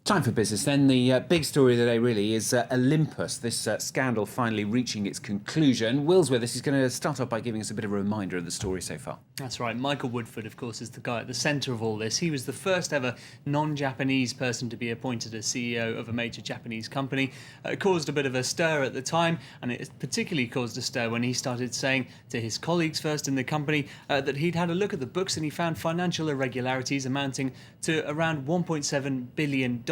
Time for business then. The big story of the day really is Olympus, this scandal finally reaching its conclusion. Will's with us. He's going to start off by giving us a bit of a reminder of the story so far. That's right. Michael Woodford, of course, is the guy at the centre of all this. He was the first ever non-Japanese person to be appointed as CEO of a major Japanese company. It caused a bit of a stir at the time, and it particularly caused a stir when he started saying to his colleagues first in the company that he'd had a look at the books and he found financial irregularities amounting to around $1.7 billion.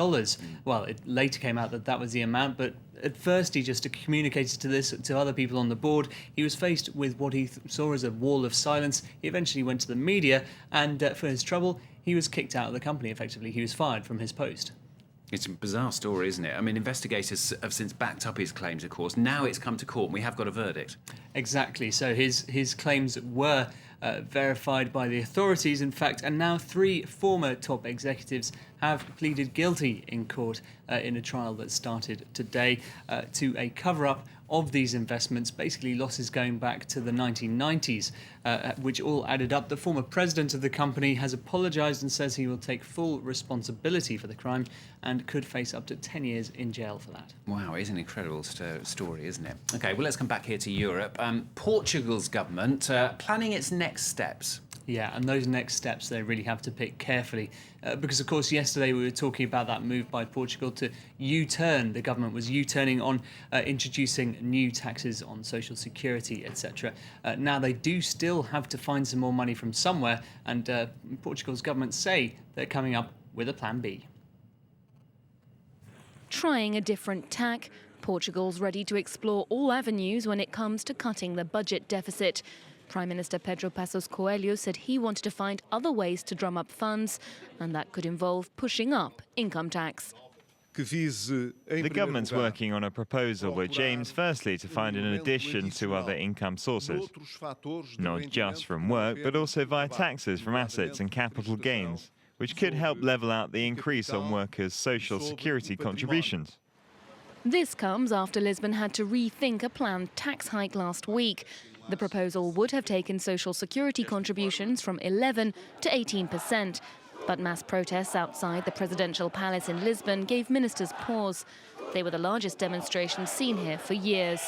Well, it later came out that that was the amount, but at first he just communicated this to other people on the board. He was faced with what he saw as a wall of silence. He eventually went to the media, and for his trouble, he was kicked out of the company, effectively. He was fired from his post. It's a bizarre story, isn't it? I mean, investigators have since backed up his claims, of course. Now it's come to court and we have got a verdict. Exactly. So his claims were verified by the authorities, in fact, and now 3 former top executives have pleaded guilty in court in a trial that started today to a cover-up of these investments, basically losses going back to the 1990s, which all added up. The former president of the company has apologised and says he will take full responsibility for the crime and could face up to 10 years in jail for that. Wow, it is an incredible story, isn't it? OK, well, let's come back here to Europe. Portugal's government planning its next steps. Yeah, and those next steps they really have to pick carefully because, of course, yesterday we were talking about that move by Portugal to U-turn. The government was U-turning on introducing new taxes on social security, etc. Now they do still have to find some more money from somewhere, and Portugal's government say they're coming up with a plan B. Trying a different tack, Portugal's ready to explore all avenues when it comes to cutting the budget deficit. Prime Minister Pedro Passos Coelho said he wanted to find other ways to drum up funds, and that could involve pushing up income tax. The government's working on a proposal which aims firstly to find an addition to other income sources, not just from work but also via taxes from assets and capital gains, which could help level out the increase on workers' social security contributions. This comes after Lisbon had to rethink a planned tax hike last week. The proposal would have taken social security contributions from 11 to 18%. But mass protests outside the presidential palace in Lisbon gave ministers pause. They were the largest demonstrations seen here for years.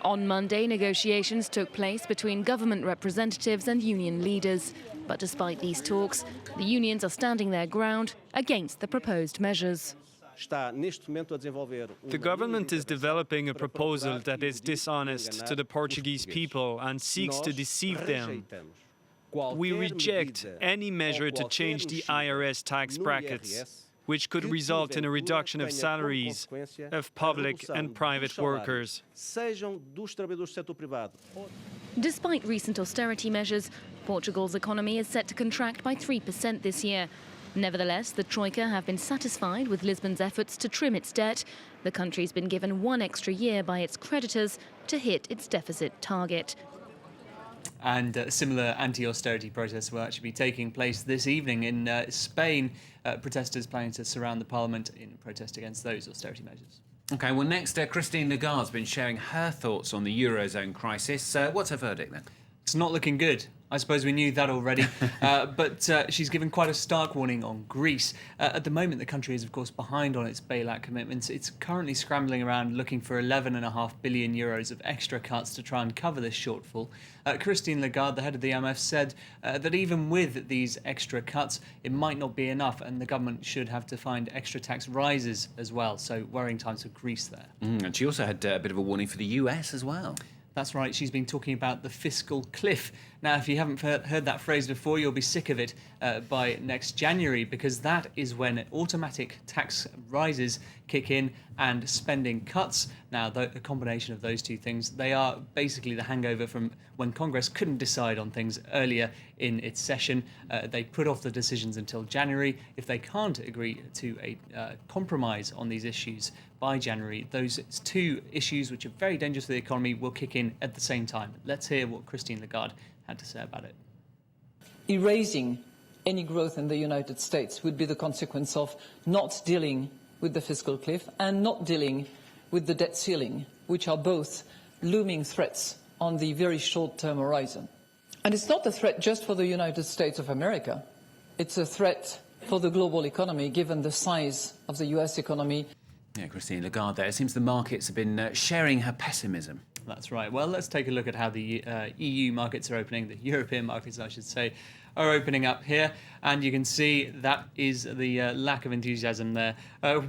On Monday, negotiations took place between government representatives and union leaders. But despite these talks, the unions are standing their ground against the proposed measures. The government is developing a proposal that is dishonest to the Portuguese people and seeks to deceive them. We reject any measure to change the IRS tax brackets, which could result in a reduction of salaries of public and private workers. Despite recent austerity measures, Portugal's economy is set to contract by 3% this year. Nevertheless, the Troika have been satisfied with Lisbon's efforts to trim its debt. The country's been given 1 extra year by its creditors to hit its deficit target. And similar anti-austerity protests will actually be taking place this evening in Spain. Protesters planning to surround the parliament in protest against those austerity measures. OK, well, next, Christine Lagarde's been sharing her thoughts on the Eurozone crisis. What's her verdict, then? It's not looking good. I suppose we knew that already, but she's given quite a stark warning on Greece. At the moment, the country is, of course, behind on its bailout commitments. It's currently scrambling around looking for 11.5 billion euros of extra cuts to try and cover this shortfall. Christine Lagarde, the head of the IMF, said that even with these extra cuts, it might not be enough, and the government should have to find extra tax rises as well. So worrying times for Greece there. And she also had a bit of a warning for the US as well. That's right, she's been talking about the fiscal cliff. Now, if you haven't heard that phrase before, you'll be sick of it by next January, because that is when automatic tax rises kick in and spending cuts. Now, the combination of those two things, they are basically the hangover from when Congress couldn't decide on things earlier in its session. They put off the decisions until January. If they can't agree to a compromise on these issues by January, those 2 issues, which are very dangerous for the economy, will kick in at the same time. Let's hear what Christine Lagarde had to say about it. Erasing any growth in the United States would be the consequence of not dealing with the fiscal cliff and not dealing with the debt ceiling, which are both looming threats on the very short-term horizon. And it's not a threat just for the United States of America. It's a threat for the global economy, given the size of the US economy. Yeah, Christine Lagarde there. It seems the markets have been sharing her pessimism. That's right. Well, let's take a look at how the EU markets are opening, the European markets, I should say, are opening up here. And you can see that is the lack of enthusiasm there.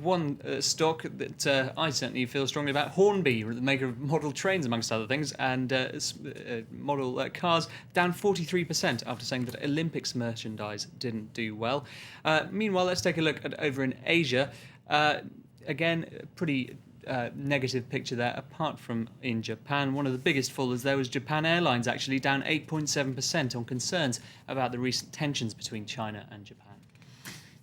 One stock that I certainly feel strongly about, Hornby, the maker of model trains, amongst other things, and model cars, down 43% after saying that Olympics merchandise didn't do well. Meanwhile, let's take a look at over in Asia. Again, pretty negative picture there, apart from in Japan. One of the biggest fallers there was Japan Airlines, actually down 8.7% on concerns about the recent tensions between China and Japan.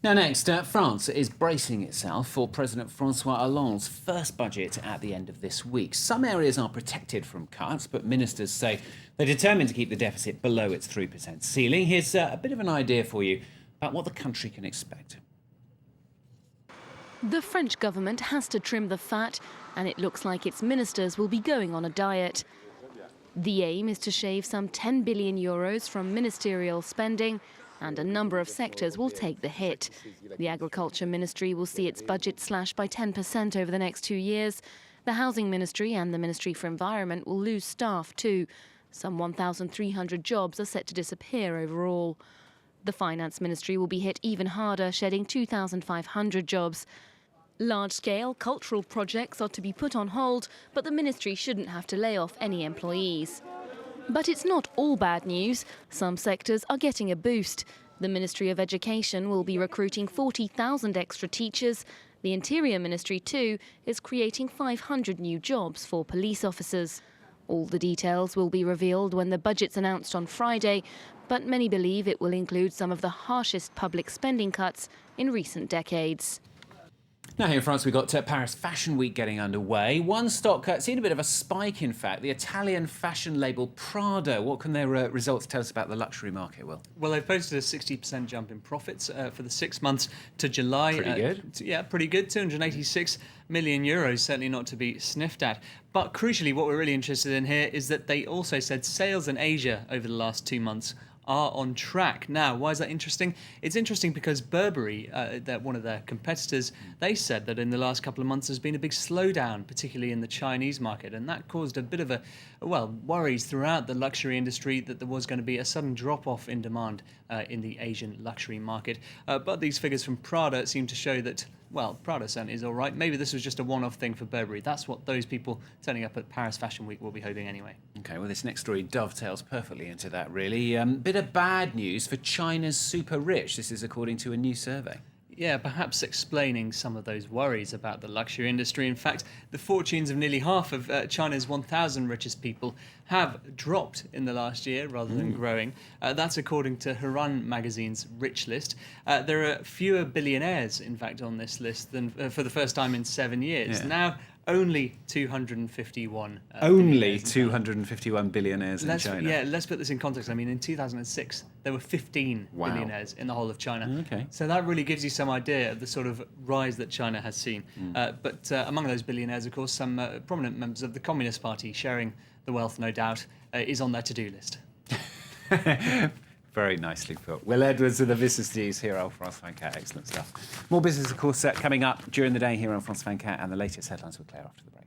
Now next, France is bracing itself for President Francois Hollande's first budget at the end of this week. Some areas are protected from cuts, but ministers say they're determined to keep the deficit below its 3% ceiling. Here's a bit of an idea for you about what the country can expect. The French government has to trim the fat, and it looks like its ministers will be going on a diet. The aim is to shave some 10 billion euros from ministerial spending, and a number of sectors will take the hit. The Agriculture Ministry will see its budget slashed by 10% over the next 2 years. The Housing Ministry and the Ministry for Environment will lose staff too. Some 1,300 jobs are set to disappear overall. The Finance Ministry will be hit even harder, shedding 2,500 jobs. Large-scale cultural projects are to be put on hold, but the ministry shouldn't have to lay off any employees. But it's not all bad news. Some sectors are getting a boost. The Ministry of Education will be recruiting 40,000 extra teachers. The Interior Ministry, too, is creating 500 new jobs for police officers. All the details will be revealed when the budget's announced on Friday, but many believe it will include some of the harshest public spending cuts in recent decades. Now here in France, we've got Paris Fashion Week getting underway. One stock seen a bit of a spike, in fact, the Italian fashion label Prada. What can their results tell us about the luxury market, Will? Well, they've posted a 60% jump in profits for the 6 months to July. Pretty good. Yeah, pretty good. 286 million euros, certainly not to be sniffed at. But crucially, what we're really interested in here is that they also said sales in Asia over the last 2 months are on track. Now, why is that interesting? It's interesting because Burberry, one of their competitors, they said that in the last couple of months there's been a big slowdown, particularly in the Chinese market, and that caused a bit of worries throughout the luxury industry that there was going to be a sudden drop-off in demand in the Asian luxury market. But these figures from Prada seem to show that, well, Prada certainly is all right. Maybe this was just a one-off thing for Burberry. That's what those people turning up at Paris Fashion Week will be hoping anyway. OK, well, this next story dovetails perfectly into that, really. Bit of bad news for China's super rich. This is according to a new survey. Yeah, perhaps explaining some of those worries about the luxury industry. In fact, the fortunes of nearly half of China's 1,000 richest people have dropped in the last year rather than growing. That's according to Huran magazine's Rich List. There are fewer billionaires, in fact, on this list than for the first time in 7 years. Yeah. Now, only 251. Only 251 billionaires in China. Yeah, let's put this in context. I mean, in 2006, there were 15 billionaires in the whole of China. Okay. So that really gives you some idea of the sort of rise that China has seen. But among those billionaires, of course, some prominent members of the Communist Party sharing the wealth, no doubt, is on their to-do list. Very nicely put. Will Edwards with the business news here on France 24. Excellent stuff. More business, of course, coming up during the day here on France 24, and the latest headlines will clear after the break.